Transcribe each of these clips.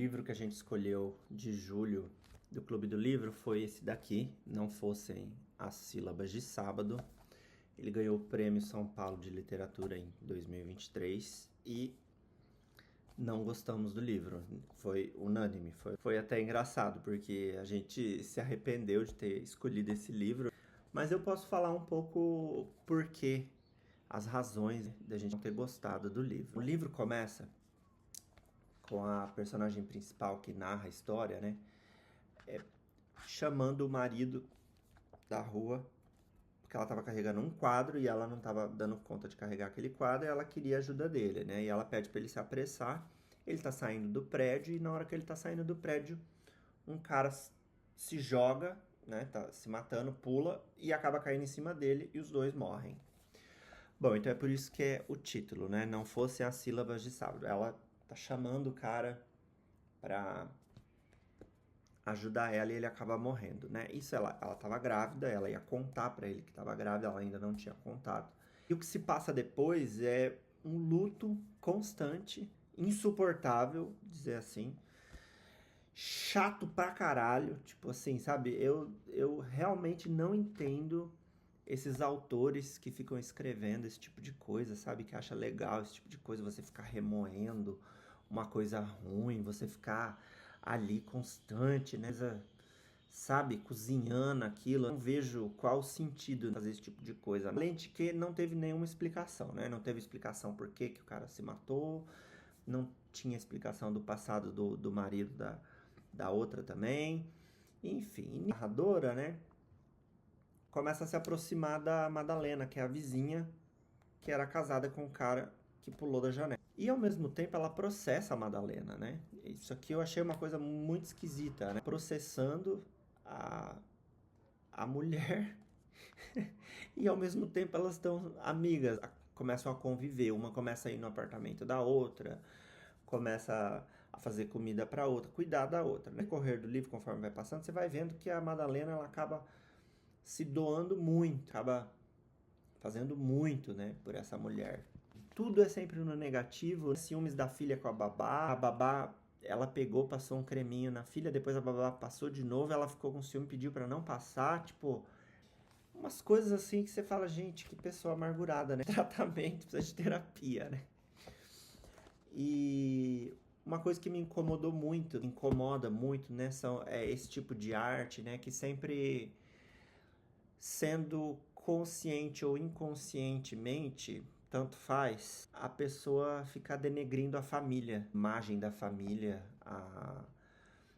livro que a gente escolheu de julho do Clube do Livro foi esse daqui, Não Fossem as Sílabas de Sábado. Ele ganhou o Prêmio São Paulo de Literatura em 2023 e não gostamos do livro. Foi unânime, foi até engraçado, porque a gente se arrependeu de ter escolhido esse livro. Mas eu posso falar um pouco por quê, as razões da gente não ter gostado do livro. O livro começa com a personagem principal que narra a história, né? Chamando o marido da rua, porque ela estava carregando um quadro e ela não estava dando conta de carregar aquele quadro e ela queria a ajuda dele, né? E ela pede para ele se apressar. Ele está saindo do prédio e na hora que ele está saindo do prédio, um cara se joga, né? Tá se matando, pula e acaba caindo em cima dele e os dois morrem. Bom, então é por isso que é o título, né? Não Fossem as Sílabas de Sábado. Ela tá chamando o cara pra ajudar ela e ele acaba morrendo, né? Isso ela tava grávida, ela ia contar pra ele que tava grávida, ela ainda não tinha contado. E o que se passa depois é um luto constante, insuportável, dizer assim, chato pra caralho, tipo assim, sabe? Eu realmente não entendo esses autores que ficam escrevendo esse tipo de coisa, sabe? Que acha legal esse tipo de coisa, você ficar remoendo uma coisa ruim, você ficar ali constante, né? Sabe? Cozinhando aquilo. Eu não vejo qual o sentido em fazer esse tipo de coisa. Além de que não teve nenhuma explicação, né? Não teve explicação por que o cara se matou, não tinha explicação do passado do marido da outra também. Enfim, a narradora, né? Começa a se aproximar da Madalena, que é a vizinha que era casada com o cara que pulou da janela. E ao mesmo tempo ela processa a Madalena, né? Isso aqui eu achei uma coisa muito esquisita, né? Processando a mulher e ao mesmo tempo elas estão amigas, começam a conviver, uma começa a ir no apartamento da outra, começa a fazer comida para outra, cuidar da outra. No decorrer do livro, conforme vai passando, você vai vendo que a Madalena ela acaba se doando muito, acaba fazendo muito, né, por essa mulher. Tudo é sempre no negativo, ciúmes da filha com a babá, ela pegou, passou um creminho na filha, depois a babá passou de novo, ela ficou com ciúme, pediu para não passar, tipo, umas coisas assim que você fala, gente, que pessoa amargurada, né? Tratamento, precisa de terapia, né? E uma coisa que me incomodou muito, incomoda muito, né, é esse tipo de arte, né, que sempre sendo consciente ou inconscientemente, tanto faz, a pessoa ficar denegrindo a família, a imagem da família,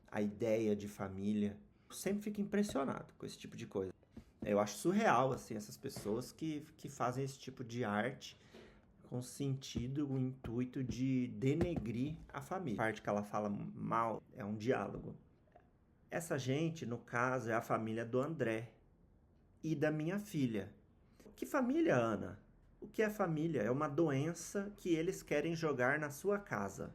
a ideia de família. Eu sempre fico impressionado com esse tipo de coisa. Eu acho surreal, assim, essas pessoas que fazem esse tipo de arte com sentido, o intuito de denegrir a família. A parte que ela fala mal é um diálogo. Essa gente, no caso, é a família do André e da minha filha. Que família, Ana? O que é família? É uma doença que eles querem jogar na sua casa.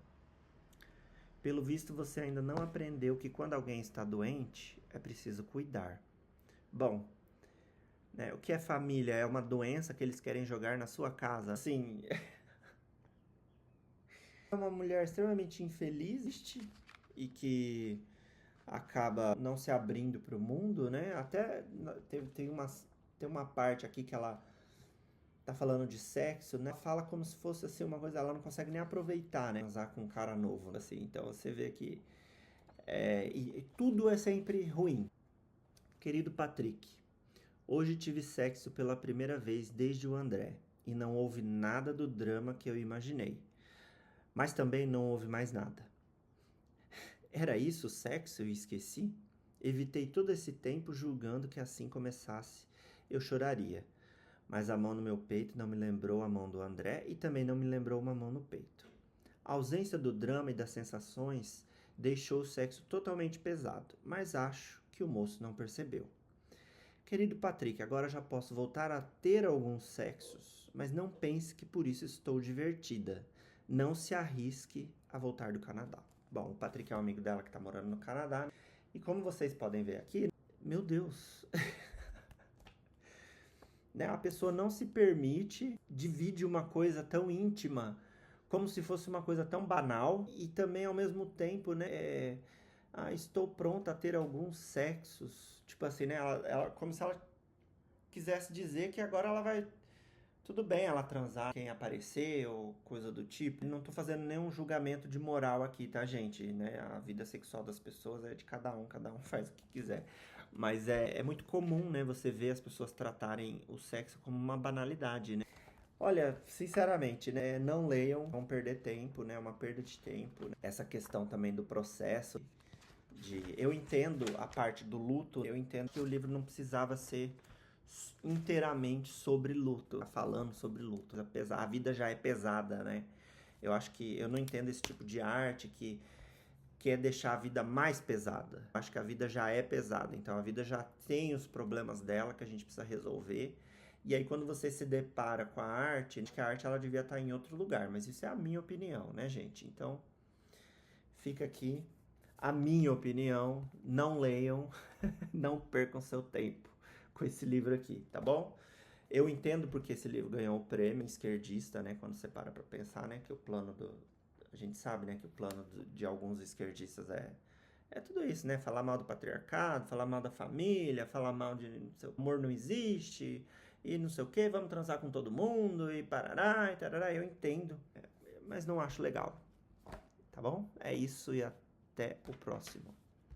Pelo visto, você ainda não aprendeu que quando alguém está doente, é preciso cuidar. Bom, né, o que é família? É uma doença que eles querem jogar na sua casa. Assim, é uma mulher extremamente infeliz e que acaba não se abrindo para o mundo, né? Até tem uma parte aqui que ela tá falando de sexo, né? Ela fala como se fosse assim uma coisa, ela não consegue nem aproveitar, né? Usar com um cara novo, assim. Então você vê que e tudo é sempre ruim. Querido Patrick, hoje tive sexo pela primeira vez desde o André e não houve nada do drama que eu imaginei. Mas também não houve mais nada. Era isso o sexo? Eu esqueci? Evitei todo esse tempo julgando que assim começasse eu choraria. Mas a mão no meu peito não me lembrou a mão do André e também não me lembrou uma mão no peito. A ausência do drama e das sensações deixou o sexo totalmente pesado, mas acho que o moço não percebeu. Querido Patrick, agora já posso voltar a ter alguns sexos, mas não pense que por isso estou divertida. Não se arrisque a voltar do Canadá. Bom, o Patrick é um amigo dela que está morando no Canadá. E como vocês podem ver aqui, meu Deus, né? A pessoa não se permite, divide uma coisa tão íntima como se fosse uma coisa tão banal e também ao mesmo tempo, né, estou pronta a ter alguns sexos, tipo assim, né, como se ela quisesse dizer que agora ela vai, tudo bem ela transar quem aparecer ou coisa do tipo. Não tô fazendo nenhum julgamento de moral aqui, tá, gente, né, a vida sexual das pessoas é de cada um faz o que quiser. Mas é muito comum, né, você ver as pessoas tratarem o sexo como uma banalidade, né. Olha, sinceramente, né, não leiam, vão perder tempo, né, uma perda de tempo, né? Essa questão também do processo eu entendo a parte do luto, eu entendo que o livro não precisava ser inteiramente sobre luto, falando sobre luto, apesar a vida já é pesada, né? Eu acho que eu não entendo esse tipo de arte que quer deixar a vida mais pesada. Eu acho que a vida já é pesada, então a vida já tem os problemas dela que a gente precisa resolver. E aí quando você se depara com a arte, acho que a arte ela devia estar em outro lugar, mas isso é a minha opinião, né, gente? Então, fica aqui a minha opinião, não leiam, não percam seu tempo com esse livro aqui, tá bom? Eu entendo porque esse livro ganhou o prêmio esquerdista, né? Quando você para pra pensar, né? Que o plano do... A gente sabe, né? Que o plano de alguns esquerdistas é tudo isso, né? Falar mal do patriarcado, falar mal da família, falar mal de... Seu amor não existe, e não sei o que, vamos transar com todo mundo, e parará, e tarará. Eu entendo, mas não acho legal, tá bom? É isso e até o próximo.